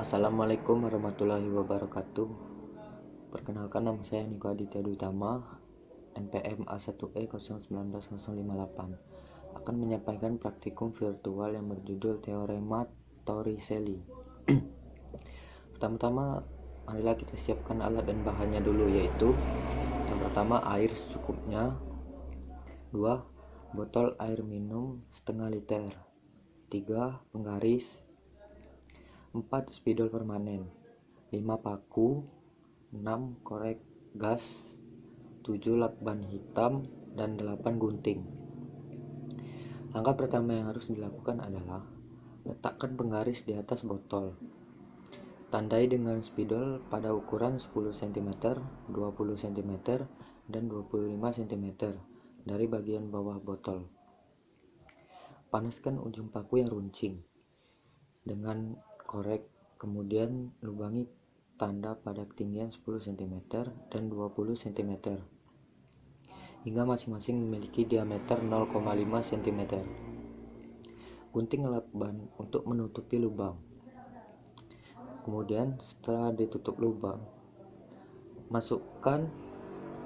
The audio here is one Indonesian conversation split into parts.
Assalamualaikum warahmatullahi wabarakatuh. Perkenalkan, nama saya Niko Aditya Dutama, NPM A1E0190058, akan menyampaikan praktikum virtual yang berjudul Teorema Torricelli. Pertama-tama, marilah kita siapkan alat dan bahannya dulu, yaitu yang pertama air secukupnya, 2 botol air minum setengah liter, 3 penggaris, 4 spidol permanen, 5 paku, 6 korek gas, 7 lakban hitam, dan 8 gunting. Langkah pertama yang harus dilakukan adalah letakkan penggaris di atas botol. Tandai dengan spidol pada ukuran 10 cm, 20 cm, dan 25 cm dari bagian bawah botol. Panaskan ujung paku yang runcing dengan korek, kemudian lubangi tanda pada ketinggian 10 cm dan 20 cm hingga masing-masing memiliki diameter 0,5 cm. Gunting lakban untuk menutupi lubang. Kemudian setelah ditutup lubang, masukkan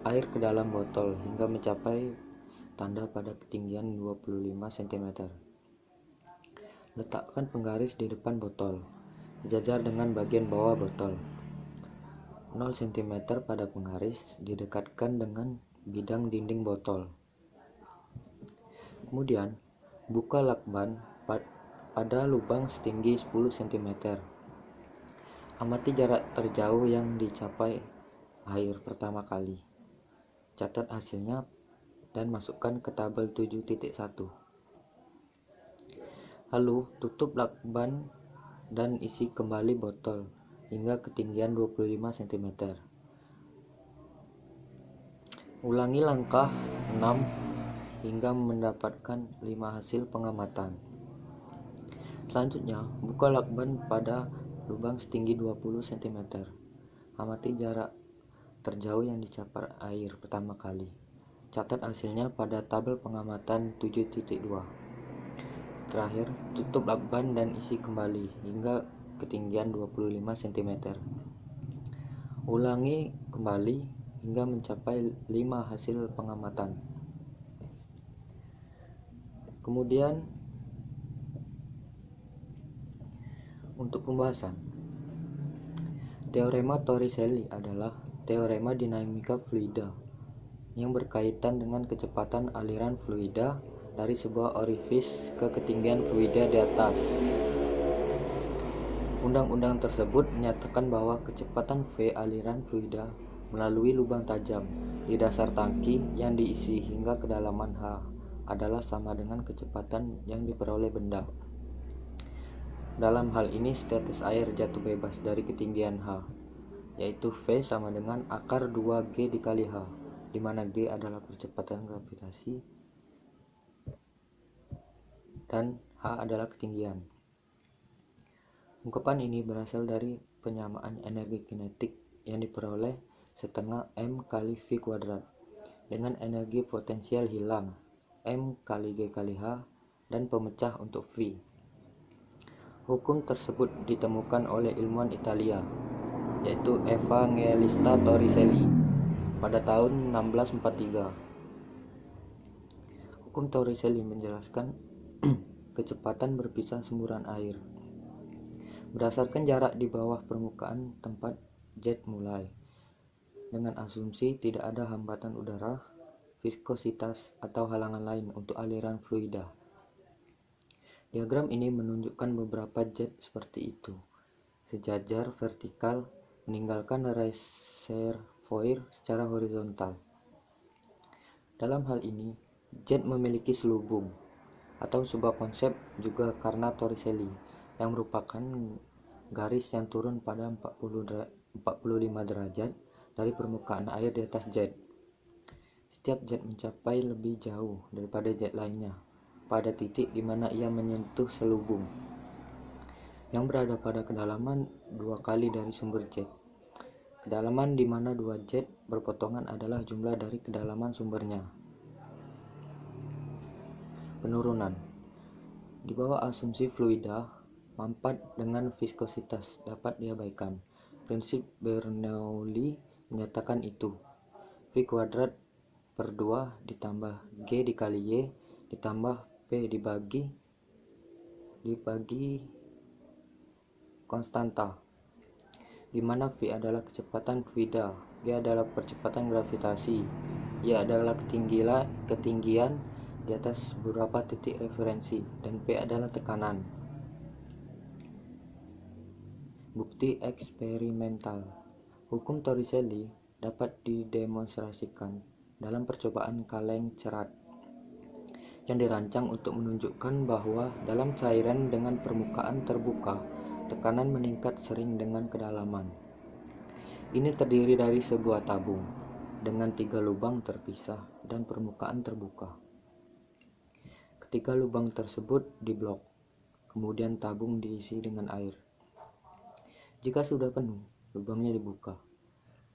air ke dalam botol hingga mencapai tanda pada ketinggian 25 cm. Letakkan penggaris di depan botol, sejajar dengan bagian bawah botol. 0 cm pada penggaris didekatkan dengan bidang dinding botol. Kemudian, buka lakban pada lubang setinggi 10 cm. Amati jarak terjauh yang dicapai air pertama kali. Catat hasilnya dan masukkan ke tabel 7.1. Lalu tutup lakban dan isi kembali botol hingga ketinggian 25 cm. Ulangi langkah 6 hingga mendapatkan 5 hasil pengamatan. Selanjutnya, buka lakban pada lubang setinggi 20 cm. Amati jarak terjauh yang dicapai air pertama kali. Catat hasilnya pada tabel pengamatan 7.2. Terakhir, tutup lakban dan isi kembali hingga ketinggian 25 cm. Ulangi kembali hingga mencapai 5 hasil pengamatan. Kemudian, untuk pembahasan, Teorema Torricelli adalah teorema dinamika fluida yang berkaitan dengan kecepatan aliran fluida dari sebuah orifis ke ketinggian fluida di atas. Undang-undang tersebut menyatakan bahwa kecepatan V aliran fluida melalui lubang tajam di dasar tangki yang diisi hingga kedalaman H adalah sama dengan kecepatan yang diperoleh benda. Dalam hal ini, status air jatuh bebas dari ketinggian H, yaitu V sama dengan akar 2G dikali H, di mana G adalah percepatan gravitasi dan H adalah ketinggian. Ungkapan ini berasal dari penyamaan energi kinetik yang diperoleh setengah M kali V kuadrat dengan energi potensial hilang M kali G kali H dan pemecah untuk V. Hukum tersebut ditemukan oleh ilmuwan Italia, yaitu Evangelista Torricelli pada tahun 1643. Hukum Torricelli menjelaskan kecepatan berpisah semburan air berdasarkan jarak di bawah permukaan tempat jet mulai, dengan asumsi tidak ada hambatan udara, viskositas, atau halangan lain untuk aliran fluida. Diagram ini menunjukkan beberapa jet seperti itu, sejajar vertikal meninggalkan reservoir secara horizontal. Dalam hal ini, jet memiliki selubung atau sebuah konsep juga karena Torricelli, yang merupakan garis yang turun pada 45 derajat dari permukaan air di atas jet. Setiap jet mencapai lebih jauh daripada jet lainnya pada titik di mana ia menyentuh selubung, yang berada pada kedalaman 2 kali dari sumber jet. Kedalaman di mana 2 jet berpotongan adalah jumlah dari kedalaman sumbernya. Penurunan. Di bawah asumsi fluida, manfaat dengan viskositas dapat diabaikan. Prinsip Bernoulli menyatakan itu. V kuadrat per 2 ditambah G dikali Y ditambah P dibagi konstanta, di mana V adalah kecepatan Vida, G adalah percepatan gravitasi, Y adalah ketinggian di atas beberapa titik referensi, dan P adalah tekanan. Bukti eksperimental. Hukum Torricelli dapat didemonstrasikan dalam percobaan kaleng cerat yang dirancang untuk menunjukkan bahwa dalam cairan dengan permukaan terbuka, tekanan meningkat sering dengan kedalaman. Ini terdiri dari sebuah tabung dengan 3 lubang terpisah dan permukaan terbuka. Ketiga lubang tersebut diblok, kemudian tabung diisi dengan air. Jika sudah penuh, lubangnya dibuka.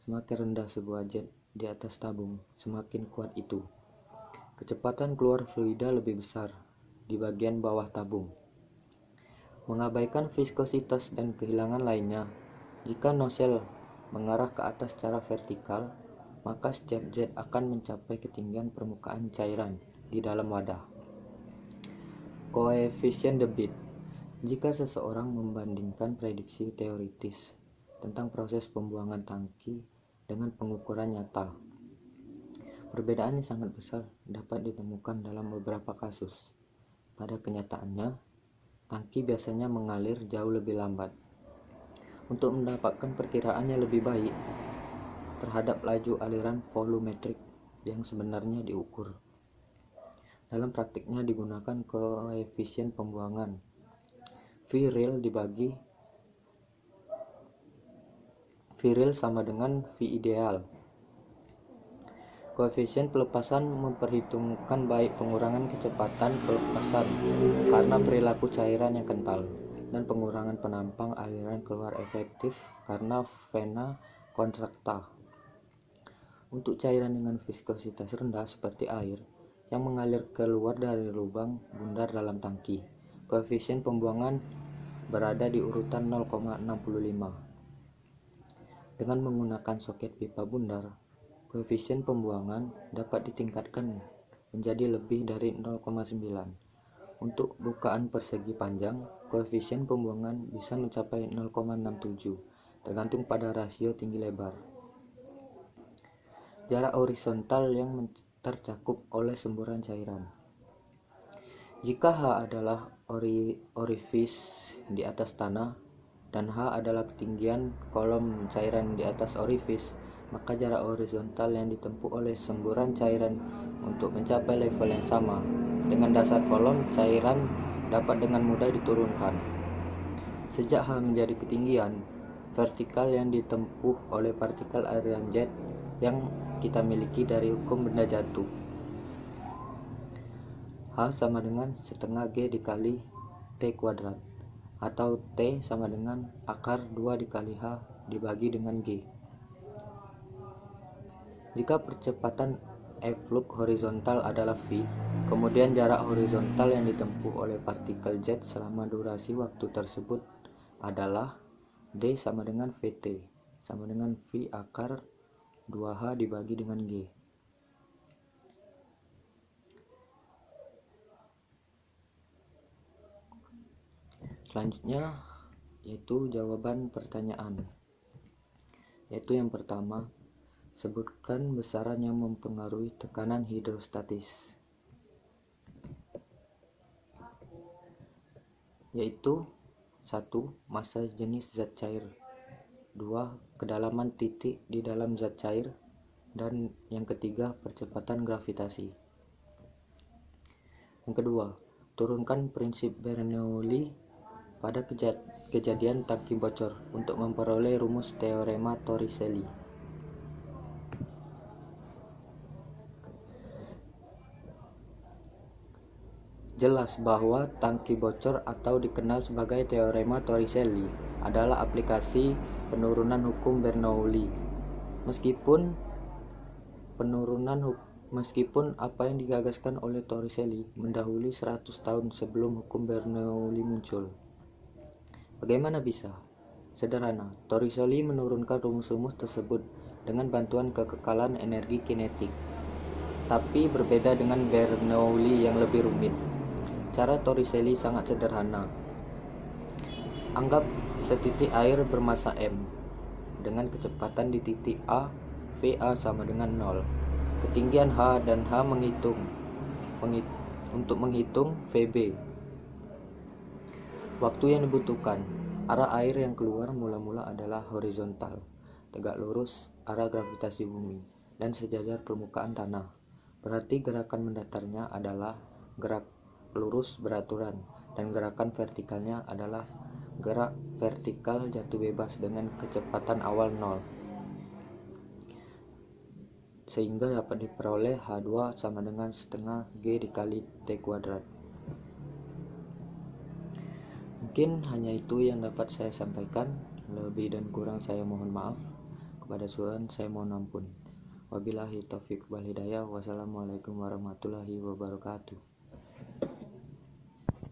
Semakin rendah sebuah jet di atas tabung, semakin kuat itu. Kecepatan keluar fluida lebih besar di bagian bawah tabung. Mengabaikan viskositas dan kehilangan lainnya, jika nozzle mengarah ke atas secara vertikal, maka setiap jet akan mencapai ketinggian permukaan cairan di dalam wadah. Koefisien debit. Jika seseorang membandingkan prediksi teoritis tentang proses pembuangan tangki dengan pengukuran nyata, perbedaan yang sangat besar dapat ditemukan dalam beberapa kasus. Pada kenyataannya, tangki biasanya mengalir jauh lebih lambat. Untuk mendapatkan perkiraan yang lebih baik terhadap laju aliran volumetrik yang sebenarnya diukur, dalam praktiknya digunakan koefisien pembuangan V real sama dengan V ideal. Koefisien pelepasan memperhitungkan baik pengurangan kecepatan pelepasan karena perilaku cairan yang kental dan pengurangan penampang aliran keluar efektif karena vena kontrakta. Untuk cairan dengan viskositas rendah seperti air yang mengalir keluar dari lubang bundar dalam tangki, koefisien pembuangan berada di urutan 0,65. Dengan menggunakan soket pipa bundar, koefisien pembuangan dapat ditingkatkan menjadi lebih dari 0,9. Untuk bukaan persegi panjang, koefisien pembuangan bisa mencapai 0,67, tergantung pada rasio tinggi lebar. Jarak horizontal yang tercakup oleh semburan cairan. Jika H adalah orifis di atas tanah dan H adalah ketinggian kolom cairan di atas orifis, maka jarak horizontal yang ditempuh oleh semburan cairan untuk mencapai level yang sama dengan dasar kolom cairan dapat dengan mudah diturunkan. Sejak H menjadi ketinggian vertikal yang ditempuh oleh partikel aliran jet yang kita miliki dari hukum benda jatuh. H sama dengan setengah G dikali T kuadrat, atau T sama dengan akar 2 dikali H dibagi dengan G. Jika percepatan efflux horizontal adalah V, kemudian jarak horizontal yang ditempuh oleh partikel jet selama durasi waktu tersebut adalah D sama dengan VT, sama dengan V akar 2H dibagi dengan G. Selanjutnya yaitu jawaban pertanyaan, yaitu yang pertama, sebutkan besaran yang mempengaruhi tekanan hidrostatis, yaitu 1. Massa jenis zat cair, 2. Kedalaman titik di dalam zat cair, dan yang ketiga percepatan gravitasi. Yang kedua, turunkan prinsip Bernoulli pada kejadian tangki bocor untuk memperoleh rumus teorema Torricelli. Jelas bahwa tangki bocor atau dikenal sebagai teorema Torricelli adalah aplikasi penurunan hukum Bernoulli. Meskipun apa yang digagaskan oleh Torricelli mendahului 100 tahun sebelum hukum Bernoulli muncul. Bagaimana bisa? Sederhana, Torricelli menurunkan rumus-rumus tersebut dengan bantuan kekekalan energi kinetik. Tapi berbeda dengan Bernoulli yang lebih rumit. Cara Torricelli sangat sederhana. Anggap setitik air bermassa M dengan kecepatan di titik A, VA sama dengan 0. Ketinggian H dan H untuk menghitung VB. Waktu yang dibutuhkan. Arah air yang keluar mula-mula adalah horizontal, tegak lurus arah gravitasi bumi, dan sejajar permukaan tanah. Berarti gerakan mendatarnya adalah gerak lurus beraturan, dan gerakan vertikalnya adalah gerak vertikal jatuh bebas dengan kecepatan awal 0. Sehingga dapat diperoleh H2 sama dengan setengah G dikali T kuadrat. Mungkin hanya itu yang dapat saya sampaikan. Lebih dan kurang saya mohon maaf. Kepada Tuhan saya mohon ampun. Wabillahi taufiq wal hidayah. Wassalamualaikum warahmatullahi wabarakatuh.